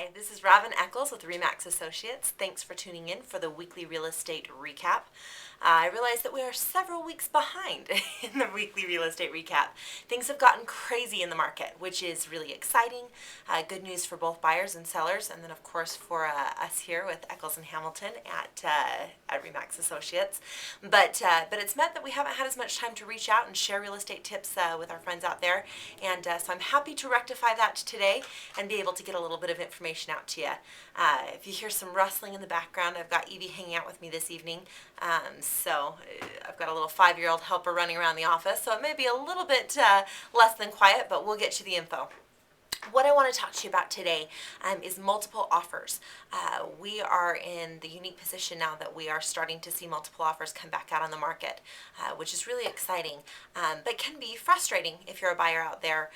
Hi, this is Robin Eccles with Remax Associates. Thanks for tuning in for the weekly real estate recap. I realize that we are several weeks behind in the weekly real estate recap. Things have gotten crazy in the market, which is really exciting. Good news for both buyers and sellers, and then of course for us here with Eccles and Hamilton at Remax Associates. But it's meant that we haven't had as much time to reach out and share real estate tips with our friends out there, and so I'm happy to rectify that today and be able to get a little bit of information out to you. If you hear some rustling in the background, I've got Evie hanging out with me this evening. So I've got a little 5-year-old helper running around the office, so it may be a little bit less than quiet, but we'll get you the info. What I want to talk to you about today is multiple offers. We are in the unique position now that we are starting to see multiple offers come back out on the market, which is really exciting, but can be frustrating if you're a buyer out there.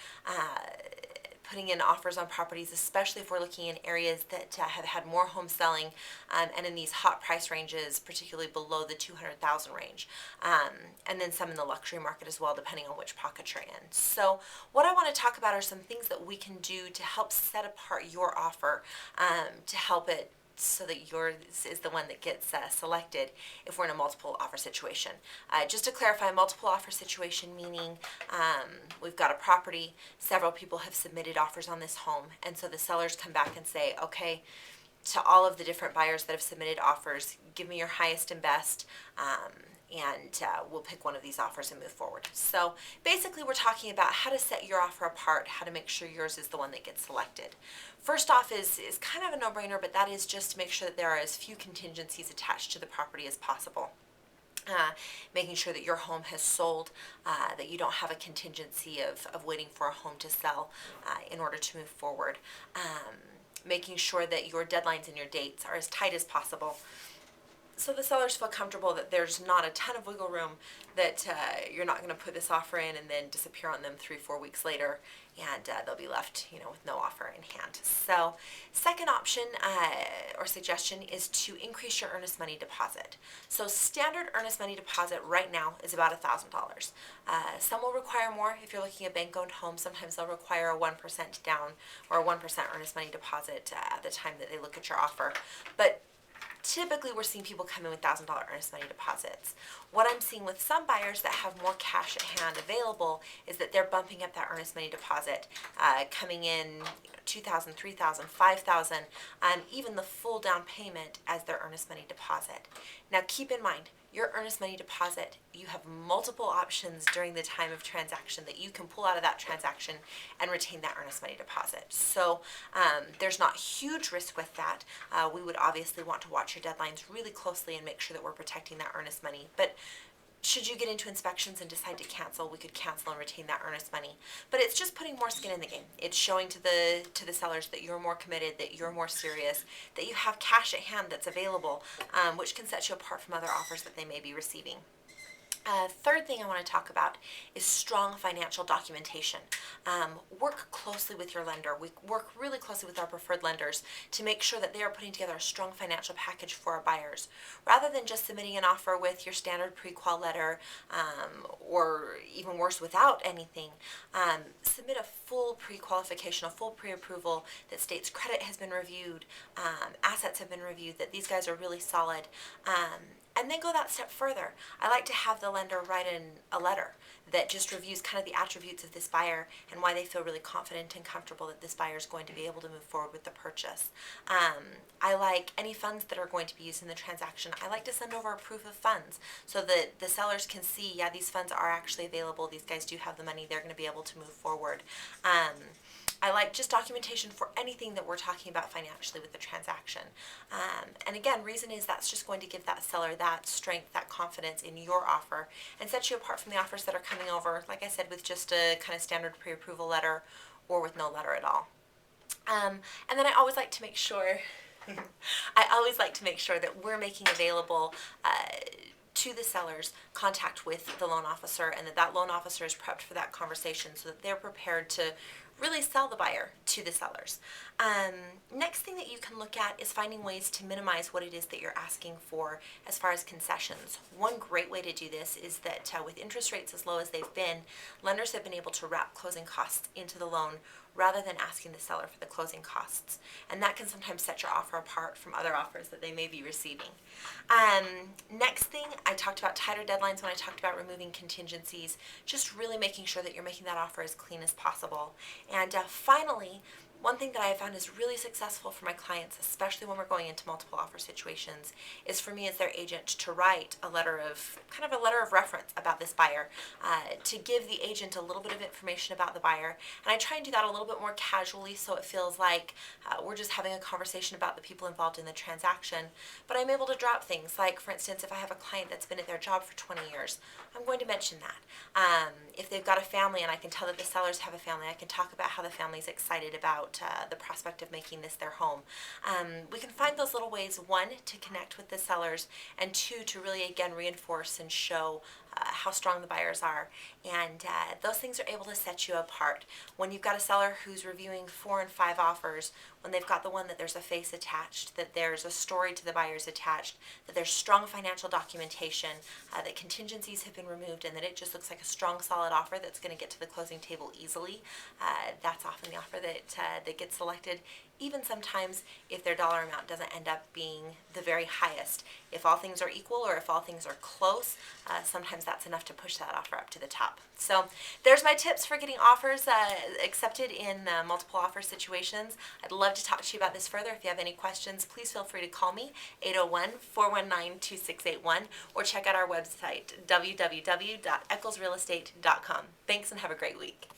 Putting in offers on properties, especially if we're looking in areas that have had more home selling and in these hot price ranges, particularly below the 200,000 range, and then some in the luxury market as well, depending on which pocket you're in. So what I want to talk about are some things that we can do to help set apart your offer, to help it so that yours is the one that gets selected if we're in a multiple offer situation. Just to clarify, multiple offer situation meaning we've got a property, several people have submitted offers on this home, and so the sellers come back and say, okay, to all of the different buyers that have submitted offers, give me your highest and best, and we'll pick one of these offers and move forward. So basically we're talking about how to set your offer apart, how to make sure yours is the one that gets selected. First off is kind of a no-brainer, but that is just to make sure that there are as few contingencies attached to the property as possible. Making sure that your home has sold, that you don't have a contingency of waiting for a home to sell in order to move forward. Making sure that your deadlines and your dates are as tight as possible, so the sellers feel comfortable that there's not a ton of wiggle room, that you're not going to put this offer in and then disappear on them 3-4 weeks later, and they'll be left, with no offer in hand. So, second option or suggestion is to increase your earnest money deposit. So standard earnest money deposit right now is about $1,000. Some will require more if you're looking at bank-owned homes. Sometimes they'll require a 1% down or a 1% earnest money deposit at the time that they look at your offer, but typically we're seeing people come in with $1,000 earnest money deposits. What I'm seeing with some buyers that have more cash at hand available is that they're bumping up that earnest money deposit, coming in $2,000, $3,000, $5,000, even the full down payment as their earnest money deposit. Now keep in mind, your earnest money deposit, you have multiple options during the time of transaction that you can pull out of that transaction and retain that earnest money deposit. So there's not huge risk with that. We would obviously want to watch your deadlines really closely and make sure that we're protecting that earnest money. But should you get into inspections and decide to cancel, we could cancel and retain that earnest money. But it's just putting more skin in the game. It's showing to the sellers that you're more committed, that you're more serious, that you have cash at hand that's available, which can set you apart from other offers that they may be receiving. Third thing I want to talk about is strong financial documentation. Work closely with your lender. We work really closely with our preferred lenders to make sure that they are putting together a strong financial package for our buyers. Rather than just submitting an offer with your standard pre-qual letter, or even worse, without anything, submit a full pre-qualification, a full pre-approval that states credit has been reviewed, assets have been reviewed, that these guys are really solid. And then go that step further. I like to have the lender write in a letter that just reviews kind of the attributes of this buyer and why they feel really confident and comfortable that this buyer is going to be able to move forward with the purchase. I like any funds that are going to be used in the transaction. I like to send over a proof of funds so that the sellers can see, yeah, these funds are actually available. These guys do have the money. They're going to be able to move forward. I like just documentation for anything that we're talking about financially with the transaction. And again, reason is that's just going to give that seller that strength, that confidence in your offer and set you apart from the offers that are coming over, like I said, with just a kind of standard pre-approval letter or with no letter at all. And then I always like to make sure that we're making available to the sellers contact with the loan officer, and that loan officer is prepped for that conversation so that they're prepared to really sell the buyer to the sellers. Next thing that you can look at is finding ways to minimize what it is that you're asking for as far as concessions. One great way to do this is that with interest rates as low as they've been, lenders have been able to wrap closing costs into the loan rather than asking the seller for the closing costs. And that can sometimes set your offer apart from other offers that they may be receiving. Next thing, I talked about tighter deadlines when I talked about removing contingencies, just really making sure that you're making that offer as clean as possible. And finally, one thing that I have found is really successful for my clients, especially when we're going into multiple offer situations, is for me as their agent to write a letter of, kind of a letter of reference about this buyer, to give the agent a little bit of information about the buyer. And I try and do that a little bit more casually so it feels like we're just having a conversation about the people involved in the transaction. But I'm able to drop things like, for instance, if I have a client that's been at their job for 20 years, I'm going to mention that. If they've got a family and I can tell that the sellers have a family, I can talk about how the family's excited about the prospect of making this their home. We can find those little ways, one, to connect with the sellers, and two, to really, again, reinforce and show how strong the buyers are. And those things are able to set you apart. When you've got a seller who's reviewing 4 and 5 offers, when they've got the one that there's a face attached, that there's a story to the buyers attached, that there's strong financial documentation, that contingencies have been removed, and that it just looks like a strong, solid offer that's going to get to the closing table easily, that's often the offer that gets selected, even sometimes if their dollar amount doesn't end up being the very highest. If all things are equal or if all things are close, sometimes that's enough to push that offer up to the top. So there's my tips for getting offers accepted in multiple offer situations. I'd love to talk to you about this further. If you have any questions, please feel free to call me, 801-419-2681, or check out our website, www.ecclesrealestate.com. Thanks and have a great week.